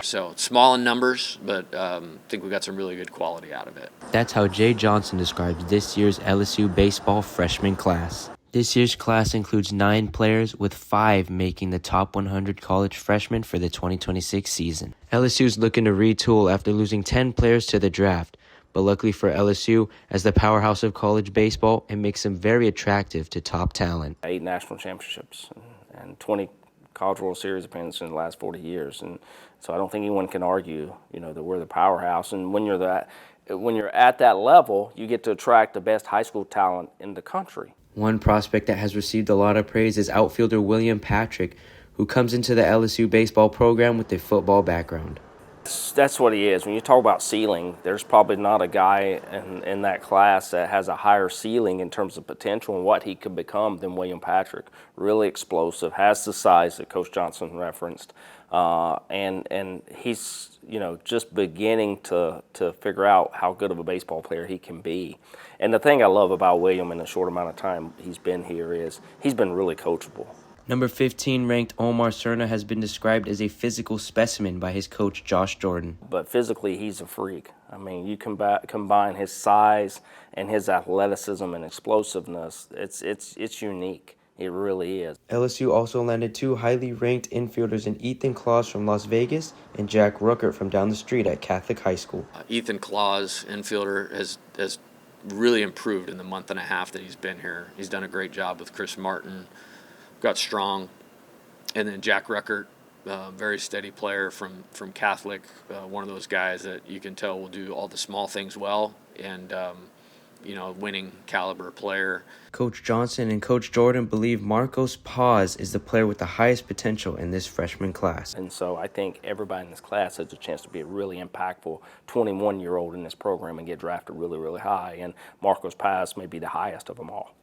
So small in numbers, but I think we got some really good quality out of it. That's how Jay Johnson describes this year's LSU Baseball freshman class. This year's class includes 9 players, with 5 making the top 100 college freshmen for the 2026 season. LSU's looking to retool after losing 10 players to the draft, but luckily for LSU, as the powerhouse of college baseball, it makes them very attractive to top talent. 8 national championships and 20 College World Series appearances in the last 40 years, and so I don't think anyone can argue, that we're the powerhouse. And when you're at that level, you get to attract the best high school talent in the country. One prospect that has received a lot of praise is outfielder William Patrick, who comes into the LSU baseball program with a football background. That's what he is. When you talk about ceiling, there's probably not a guy in that class that has a higher ceiling in terms of potential and what he could become than William Patrick. Really explosive, has the size that Coach Johnson referenced, and he's just beginning to figure out how good of a baseball player he can be. And the thing I love about William in the short amount of time he's been here is he's been really coachable. Number 15 ranked Omar Cerna has been described as a physical specimen by his coach Josh Jordan. But physically, he's a freak. I mean, you combine his size and his athleticism and explosiveness, it's unique. It really is. LSU also landed 2 highly ranked infielders in Ethan Claus from Las Vegas and Jack Ruckert from down the street at Catholic High School. Ethan Claus, infielder, has really improved in the month and a half that he's been here. He's done a great job with Chris Martin. Got strong. And then Jack Ruckert, very steady player from Catholic, one of those guys that you can tell will do all the small things well, and winning caliber player. Coach Johnson and Coach Jordan believe Marcos Paz is the player with the highest potential in this freshman class. And so I think everybody in this class has a chance to be a really impactful 21-year-old in this program and get drafted really, really high. And Marcos Paz may be the highest of them all.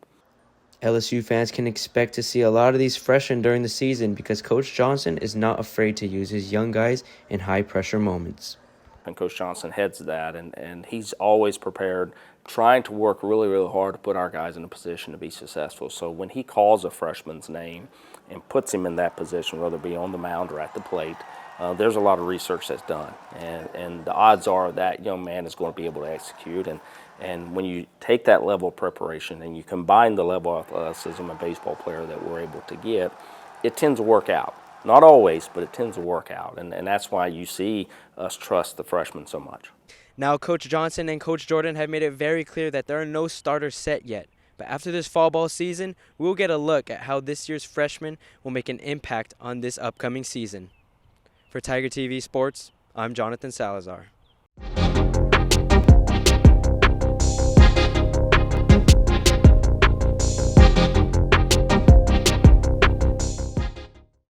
LSU fans can expect to see a lot of these freshmen during the season because Coach Johnson is not afraid to use his young guys in high-pressure moments. And Coach Johnson heads that, and he's always prepared, trying to work really, really hard to put our guys in a position to be successful. So when he calls a freshman's name and puts him in that position, whether it be on the mound or at the plate, there's a lot of research that's done. And the odds are that young man is going to be able to execute. And when you take that level of preparation and you combine the level of athleticism and baseball player that we're able to get, it tends to work out. Not always, but it tends to work out. And that's why you see us trust the freshmen so much. Now, Coach Johnson and Coach Jordan have made it very clear that there are no starters set yet. But after this fall ball season, we'll get a look at how this year's freshmen will make an impact on this upcoming season. For Tiger TV Sports, I'm Jonathan Salazar.